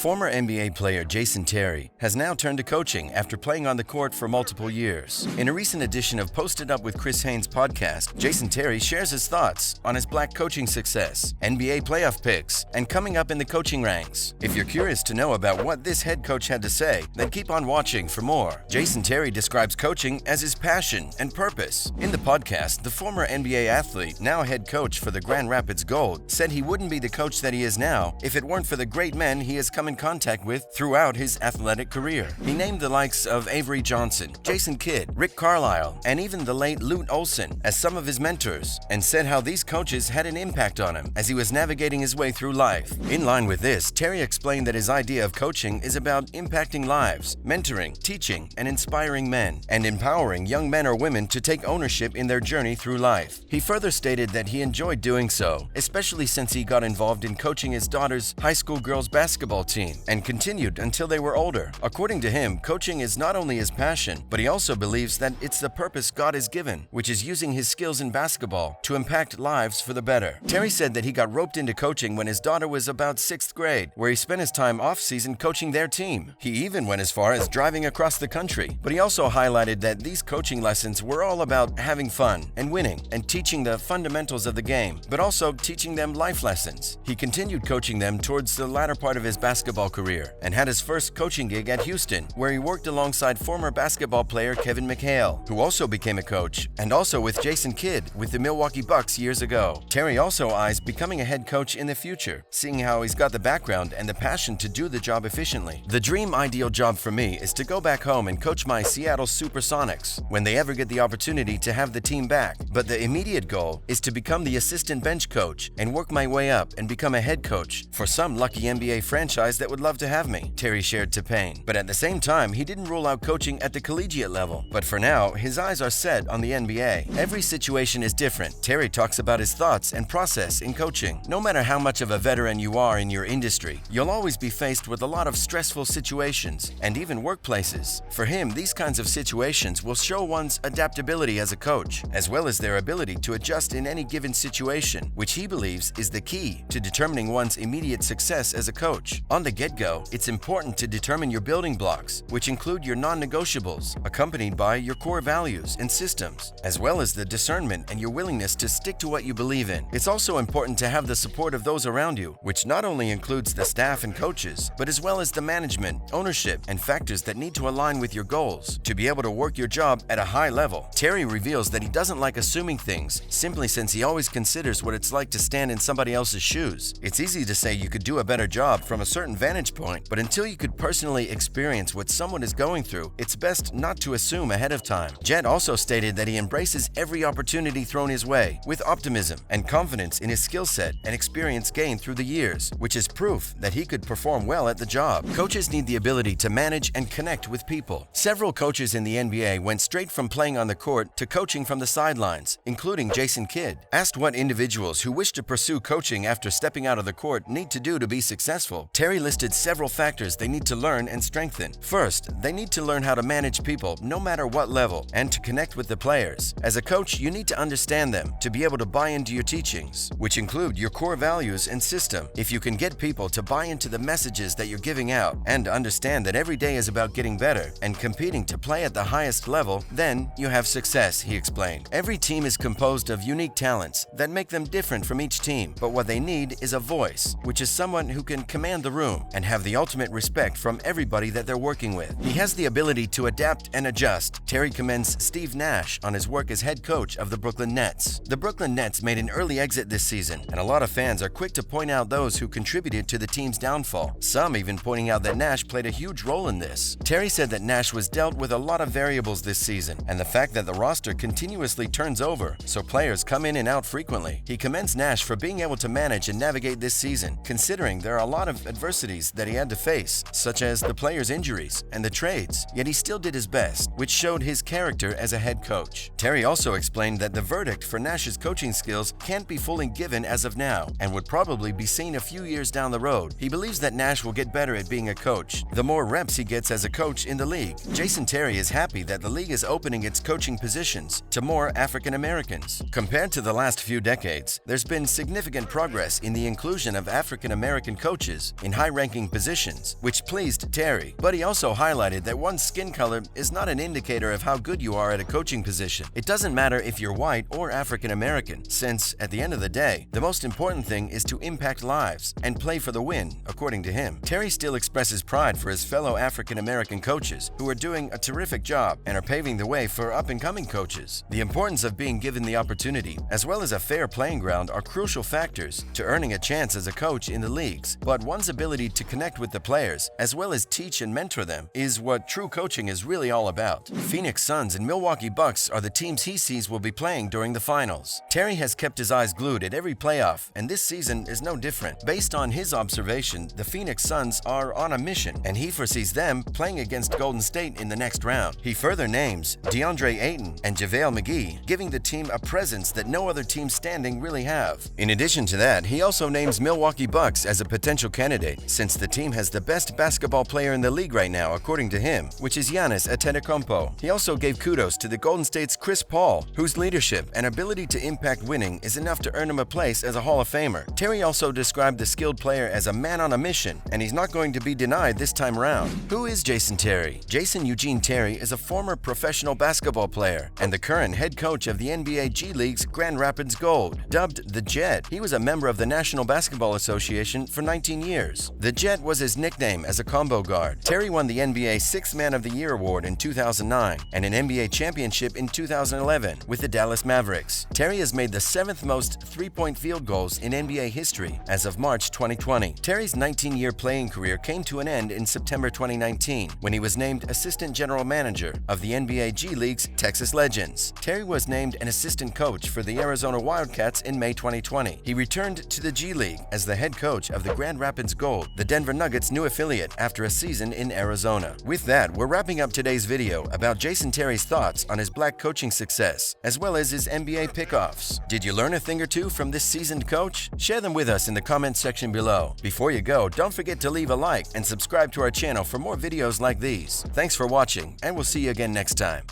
Former NBA player Jason Terry has now turned to coaching after playing on the court for multiple years. In a recent edition of Posted Up with Chris Haynes podcast, Jason Terry shares his thoughts on his black coaching success, NBA playoff picks, and coming up in the coaching ranks. If you're curious to know about what this head coach had to say, then keep on watching for more. Jason Terry describes coaching as his passion and purpose. In the podcast, the former NBA athlete, now head coach for the Grand Rapids Gold, said he wouldn't be the coach that he is now if it weren't for the great men he has come in contact with throughout his athletic career. He named the likes of Avery Johnson, Jason Kidd, Rick Carlisle, and even the late Lute Olson as some of his mentors, and said how these coaches had an impact on him as he was navigating his way through life. In line with this, Terry explained that his idea of coaching is about impacting lives, mentoring, teaching, and inspiring men, and empowering young men or women to take ownership in their journey through life. He further stated that he enjoyed doing so, especially since he got involved in coaching his daughter's high school girls basketball team and continued until they were older. According to him, coaching is not only his passion, but he also believes that it's the purpose God has given, which is using his skills in basketball to impact lives for the better. Terry said that he got roped into coaching when his daughter was about 6th grade, where he spent his time off-season coaching their team. He even went as far as driving across the country. But he also highlighted that these coaching lessons were all about having fun and winning and teaching the fundamentals of the game, but also teaching them life lessons. He continued coaching them towards the latter part of his basketball career and had his first coaching gig at Houston, where he worked alongside former basketball player Kevin McHale, who also became a coach, and also with Jason Kidd with the Milwaukee Bucks years ago. Terry also eyes becoming a head coach in the future, seeing how he's got the background and the passion to do the job efficiently. The dream ideal job for me is to go back home and coach my Seattle Supersonics when they ever get the opportunity to have the team back. But the immediate goal is to become the assistant bench coach and work my way up and become a head coach for some lucky NBA franchise that would love to have me, Terry shared to Payne. But at the same time, he didn't rule out coaching at the collegiate level. But for now, his eyes are set on the NBA. Every situation is different. Terry talks about his thoughts and process in coaching. No matter how much of a veteran you are in your industry, you'll always be faced with a lot of stressful situations and even workplaces. For him, these kinds of situations will show one's adaptability as a coach, as well as their ability to adjust in any given situation, which he believes is the key to determining one's immediate success as a coach. On the get-go, it's important to determine your building blocks, which include your non-negotiables, accompanied by your core values and systems, as well as the discernment and your willingness to stick to what you believe in. It's also important to have the support of those around you, which not only includes the staff and coaches, but as well as the management, ownership, and factors that need to align with your goals to be able to work your job at a high level. Terry reveals that he doesn't like assuming things, simply since he always considers what it's like to stand in somebody else's shoes. It's easy to say you could do a better job from a certain vantage point, but until you could personally experience what someone is going through, it's best not to assume ahead of time. Jet also stated that he embraces every opportunity thrown his way with optimism and confidence in his skill set and experience gained through the years, which is proof that he could perform well at the job. Coaches need the ability to manage and connect with people. Several coaches in the NBA went straight from playing on the court to coaching from the sidelines, including Jason Kidd. Asked what individuals who wish to pursue coaching after stepping out of the court need to do to be successful, Terry listed several factors they need to learn and strengthen. First, they need to learn how to manage people no matter what level and to connect with the players. As a coach, you need to understand them to be able to buy into your teachings, which include your core values and system. If you can get people to buy into the messages that you're giving out and understand that every day is about getting better and competing to play at the highest level, then you have success, he explained. Every team is composed of unique talents that make them different from each team, but what they need is a voice, which is someone who can command the room and have the ultimate respect from everybody that they're working with. He has the ability to adapt and adjust. Terry commends Steve Nash on his work as head coach of the Brooklyn Nets. The Brooklyn Nets made an early exit this season, and a lot of fans are quick to point out those who contributed to the team's downfall, some even pointing out that Nash played a huge role in this. Terry said that Nash was dealt with a lot of variables this season, and the fact that the roster continuously turns over, so players come in and out frequently. He commends Nash for being able to manage and navigate this season, considering there are a lot of adversities that he had to face, such as the players' injuries and the trades, yet he still did his best, which showed his character as a head coach. Terry also explained that the verdict for Nash's coaching skills can't be fully given as of now and would probably be seen a few years down the road. He believes that Nash will get better at being a coach the more reps he gets as a coach in the league. Jason Terry is happy that the league is opening its coaching positions to more African Americans. Compared to the last few decades, there's been significant progress in the inclusion of African American coaches in high high-ranking positions, which pleased Terry. But he also highlighted that one's skin color is not an indicator of how good you are at a coaching position. It doesn't matter if you're white or African American, since, at the end of the day, the most important thing is to impact lives and play for the win, according to him. Terry still expresses pride for his fellow African American coaches, who are doing a terrific job and are paving the way for up-and-coming coaches. The importance of being given the opportunity, as well as a fair playing ground, are crucial factors to earning a chance as a coach in the leagues. But one's ability to connect with the players, as well as teach and mentor them, is what true coaching is really all about. Phoenix Suns and Milwaukee Bucks are the teams he sees will be playing during the finals. Terry has kept his eyes glued at every playoff, and this season is no different. Based on his observation, the Phoenix Suns are on a mission, and he foresees them playing against Golden State in the next round. He further names DeAndre Ayton and JaVale McGee, giving the team a presence that no other team standing really have. In addition to that, he also names Milwaukee Bucks as a potential candidate, since the team has the best basketball player in the league right now, according to him, which is Giannis Antetokounmpo. He also gave kudos to the Golden State's Chris Paul, whose leadership and ability to impact winning is enough to earn him a place as a Hall of Famer. Terry also described the skilled player as a man on a mission, and he's not going to be denied this time around. Who is Jason Terry? Jason Eugene Terry is a former professional basketball player and the current head coach of the NBA G League's Grand Rapids Gold. Dubbed the Jet, he was a member of the National Basketball Association for 19 years. The Jet was his nickname as a combo guard. Terry won the NBA Sixth Man of the Year award in 2009 and an NBA championship in 2011 with the Dallas Mavericks. Terry has made the 7th most three-point field goals in NBA history as of March 2020. Terry's 19-year playing career came to an end in September 2019 when he was named Assistant General Manager of the NBA G League's Texas Legends. Terry was named an assistant coach for the Arizona Wildcats in May 2020. He returned to the G League as the head coach of the Grand Rapids Gold, the Denver Nuggets' new affiliate, after a season in Arizona. With that, we're wrapping up today's video about Jason Terry's thoughts on his black coaching success, as well as his NBA pickoffs. Did you learn a thing or two from this seasoned coach? Share them with us in the comments section below. Before you go, don't forget to leave a like and subscribe to our channel for more videos like these. Thanks for watching, and we'll see you again next time.